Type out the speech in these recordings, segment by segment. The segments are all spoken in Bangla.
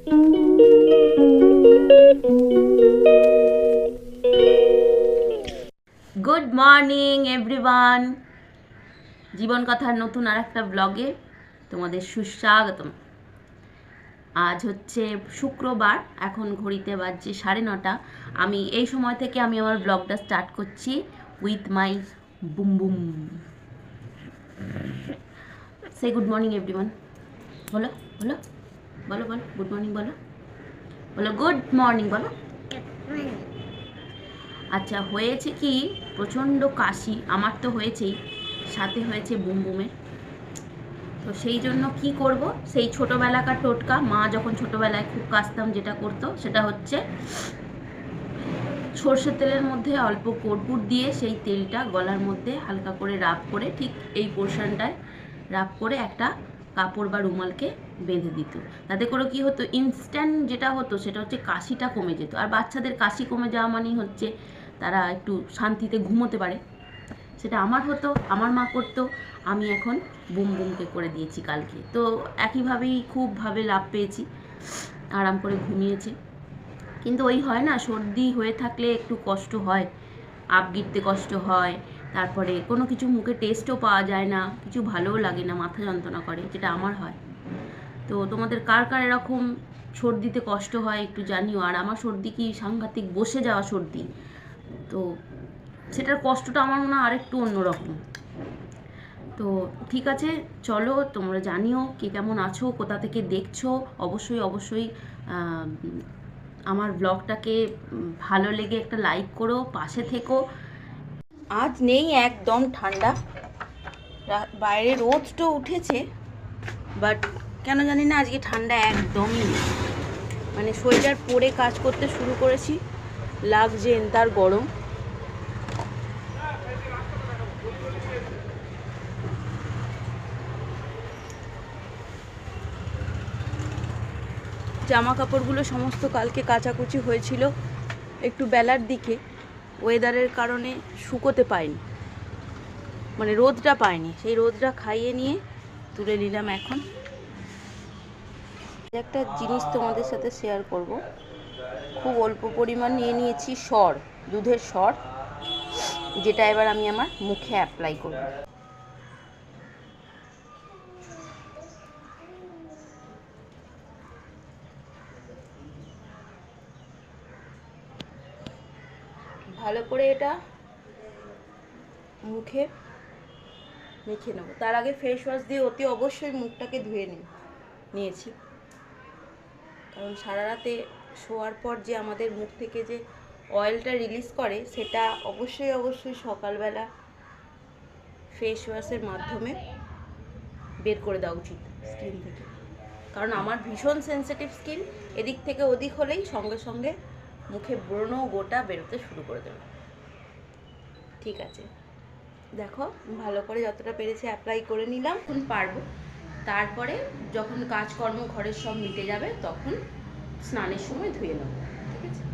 গুড মর্নিং এভরিওয়ান, জীবন কথার নতুন আর একটা ব্লগে তোমাদের সুস্বাগতম। আজ হচ্ছে শুক্রবার, এখন ঘড়িতে বাজছে 9:30। আমি এই সময় থেকে আমি আমার ব্লগটা স্টার্ট করছি with my boom boom. Say good morning everyone, বলো বলো বলো বলো গুড মর্নিং বলো, বলো গুড মর্নিং বলো। আচ্ছা, হয়েছে কি, প্রচণ্ড কাশি আমার তো হয়েছেই, সাথে হয়েছে বুমবুমের। তো সেই জন্য কি করব, সেই ছোটোবেলাকার টোটকা, মা যখন ছোটোবেলায় খুব কাশতাম যেটা করতো সেটা হচ্ছে সর্ষের তেলের মধ্যে অল্প কর্পূর দিয়ে সেই তেলটা গলার মধ্যে হালকা করে রাব করে, ঠিক এই পোর্শনটায় রাব করে একটা কাপড় বা রুমালকে বেঁধে দিত। তাতে করে কি হতো, ইনস্ট্যান্ট যেটা হতো সেটা হচ্ছে কাশিটা কমে যেত। আর বাচ্চাদের কাশি কমে যাওয়া মানেই হচ্ছে তারা একটু শান্তিতে ঘুমোতে পারে। সেটা আমার হতো, আমার মা করতো, আমি এখন বুম বুমকে করে দিয়েছি কালকে। তো একইভাবেই খুবভাবে লাভ পেয়েছি, আরাম করে ঘুমিয়েছে। কিন্তু ওই হয় না, সর্দি হয়ে থাকলে একটু কষ্ট হয়, আপ গিরতে কষ্ট হয়, তারপরে কোনো কিছু মুখে টেস্টও পাওয়া যায় না, কিছু ভালোও লাগে না, মাথা যন্ত্রণা করে, যেটা আমার হয়। তো তোমাদের কার কার এরকম সর্দিতে কষ্ট হয় একটু জানিও। আর আমার সর্দি কি সাংঘাতিক বসে যাওয়া সর্দি, তো সেটার কষ্টটা আমার মনে হয় আরেকটু অন্যরকম। তো ঠিক আছে, চলো তোমরা জানিও কে কেমন আছো, কোথা থেকে দেখছো। অবশ্যই অবশ্যই আমার ব্লগটাকে ভালো লেগে একটা লাইক করো, পাশে থেকো। আজ নেই একদম ঠান্ডা, বাইরে রোদটা উঠেছে, বাট কেন জানি না আজকে ঠান্ডা একদমই নেই। মানে সোয়েটার পরে কাজ করতে শুরু করেছি, লাগছে তার গরম। জামা কাপড়গুলো সমস্ত কালকে কাচাকুচি হয়েছিল একটু বেলার দিকে, ওয়েদারের কারণে শুকোতে পাইনি, মানে রোদটা পাইনি, সেই রোদটা খাইয়ে নিয়ে তুলে নিলাম। এখন একটা জিনিস তোমাদের সাথে শেয়ার করব। খুব অল্প পরিমাণ নিয়ে নিয়েছি সর, দুধের সর, যেটা এবার আমি আমার মুখে অ্যাপ্লাই করব। ভালো করে এটা মুখে মেখে নেবো। তার আগে ফেস ওয়াশ দিয়ে অতি অবশ্যই মুখটাকে ধুয়ে নিয়েছি, কারণ সারা রাতে শোয়ার পর যে আমাদের মুখ থেকে যে অয়েলটা রিলিজ করে সেটা অবশ্যই অবশ্যই সকালবেলা ফেস ওয়াশের মাধ্যমে বের করে দেওয়া উচিত স্কিন থেকে। কারণ আমার ভীষণ সেন্সিটিভ স্কিন, এদিক থেকে ওদিক হলেই সঙ্গে সঙ্গে মুখে ব্রণ গোটা বেরোতে শুরু করে দেবে। ঠিক আছে, দেখো ভালো করে যতটা পেরেছি অ্যাপ্লাই করে নিলাম। এখন পারবো, তারপরে যখন কাজকর্ম ঘরের সব মিটে যাবে তখন স্নানের সময় ধুয়ে নেব। ঠিক আছে,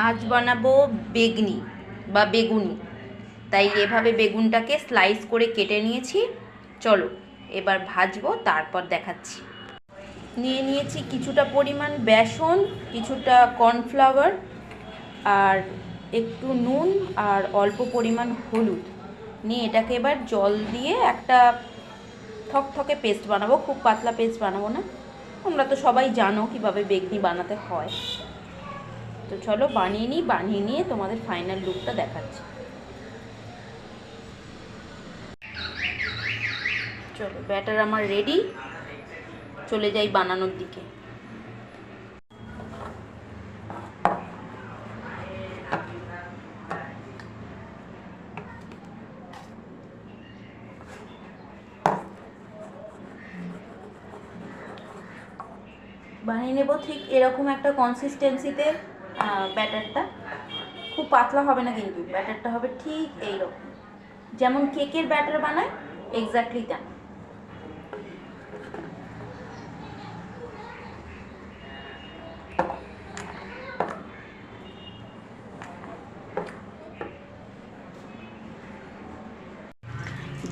আজ বানাবো বেগনি বা বেগুনি, তাই এভাবে বেগুনটাকে স্লাইস করে কেটে নিয়েছি। চলো এবার ভাজবো, তারপর দেখাচ্ছি। নিয়ে নিয়েছি কিছুটা পরিমাণ বেসন, কিছুটা কর্নফ্লাওয়ার, আর একটু নুন, আর অল্প পরিমাণ হলুদ নিয়ে এটাকে এবার জল দিয়ে একটা থকথকে পেস্ট বানাবো। খুব পাতলা পেস্ট বানাবো না, তোমরা তো সবাই জানো কিভাবে বেগনি বানাতে হয়। তো চলো বানিয়ে নিয়ে তোমাদের ফাইনাল লুকটা দেখাচ্ছি। চলো ব্যাটার আমার রেডি, চলে যাই বানানোর দিকে। বানিয়ে নেব ঠিক এরকম একটা কনসিস্টেন্সিতে। ব্যাটারটা খুব পাতলা হবে না, কিন্তু ব্যাটারটা হবে ঠিক এইরকম, যেমন কেকের ব্যাটার বানায় এক্স্যাক্টলি তেমন।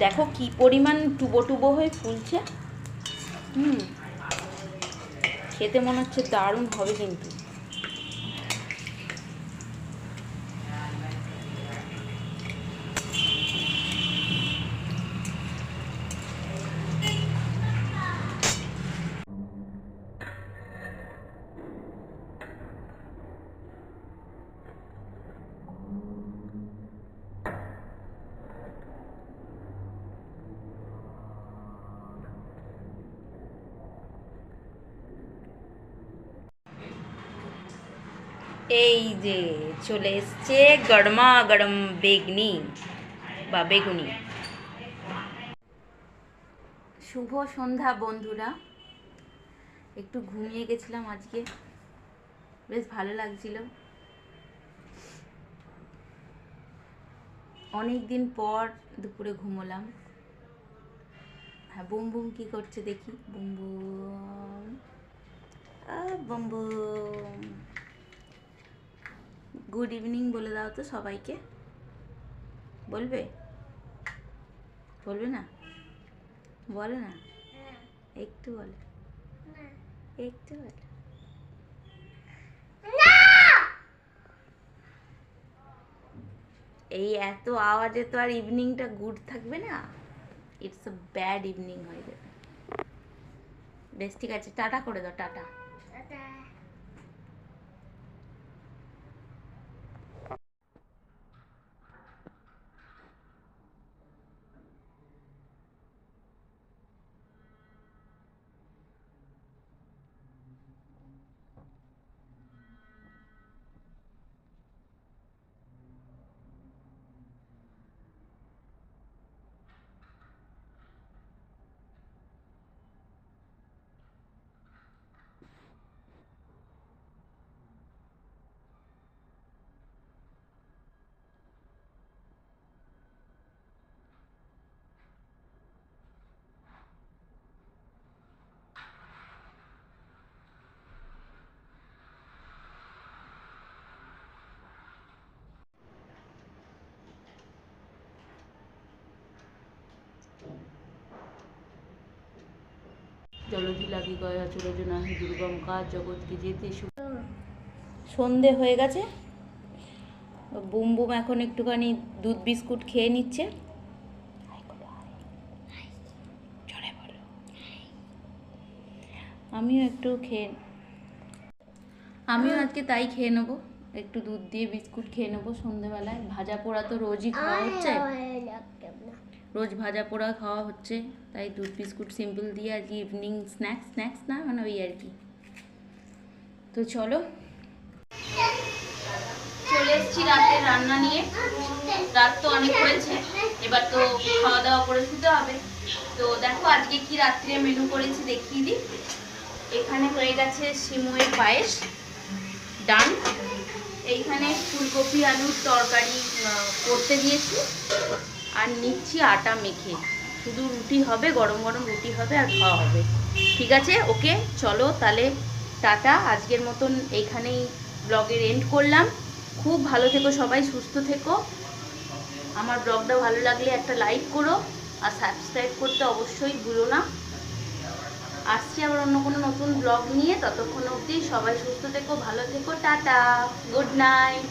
দেখো কি পরিমাণ টুবো টুবো হয়ে ফুলছে। খেতে মনে হচ্ছে দারুণ হবে কিন্তু। এই যে চলে এসছে গরমা গরম বেগনি বা বেগুনি। শুভ সন্ধ্যা বন্ধুরা, একটু ঘুমিয়ে গেছিলাম আজকে, বেশ ভালো লাগছিল। অনেক দিন পর দুপুরে ঘুমোলাম। হ্যাঁ, বুম বুম কি করছে দেখি। Boom boom boom boom. Good evening বলে দাও তো সবাইকে। বলবে? বলবে না? বলো না, একটু বলো, একটু বলো। এই এত আওয়াজে তো আর ইভিনিংটা গুড থাকবে না, ইটস আ ব্যাড ইভিনিং হয়ে যাবে। বেশ ঠিক আছে, টাটা করে দাও, টাটা। জলধি লাগি গয়া চলে যে নাহি দুর্গম কাজ জগৎকে যেতে। সন্ধে হয়ে গেছে। বুম বুম এখন একটুখানি দুধ বিস্কুট খেয়ে নিচ্ছে। আমিও আজকে তাই খেয়ে নেবো, একটু দুধ দিয়ে বিস্কুট খেয়ে নেবো সন্ধেবেলায়। ভাজা পোড়া তো রোজই খাওয়া হচ্ছে, রোজ ভাজা পোড়া খাওয়া হচ্ছে, তাই দুধ বিস্কুট সিম্পল দিয়ে আজকে ইভিনিং স্ন্যাক্স না মানে ওই আর কি। তো চলো, চলে এসেছি রাতের রান্না নিয়ে। রাত তো অনেক হয়েছে, এবার তো খাওয়া দাওয়া করে শুতে হবে। তো দেখো আজকে কি রাত্রে মেনু করেছি দেখিয়ে দিই। এখানে হয়ে গেছে সিমুয়ের পায়েস, ডান। এইখানে ফুলকপি আলুর তরকারি করতে দিয়েছি, আর নিচ্ছি আটা মেখে। শুধু রুটি হবে, গরম গরম রুটি হবে আর খাওয়া হবে। ঠিক আছে, ওকে চলো তাহলে টাটা। আজকের মতন এইখানেই ব্লগের এন্ড করলাম। খুব ভালো থেকো সবাই, সুস্থ থেকো। আমার ব্লগটা ভালো লাগলে একটা লাইক করো আর সাবস্ক্রাইব করতে অবশ্যই ভুলো না। আসছি আবার অন্য কোনো নতুন ব্লগ নিয়ে, ততক্ষণ অবধি সবাই সুস্থ থেকো, ভালো থেকো, টাটা, গুড নাইট।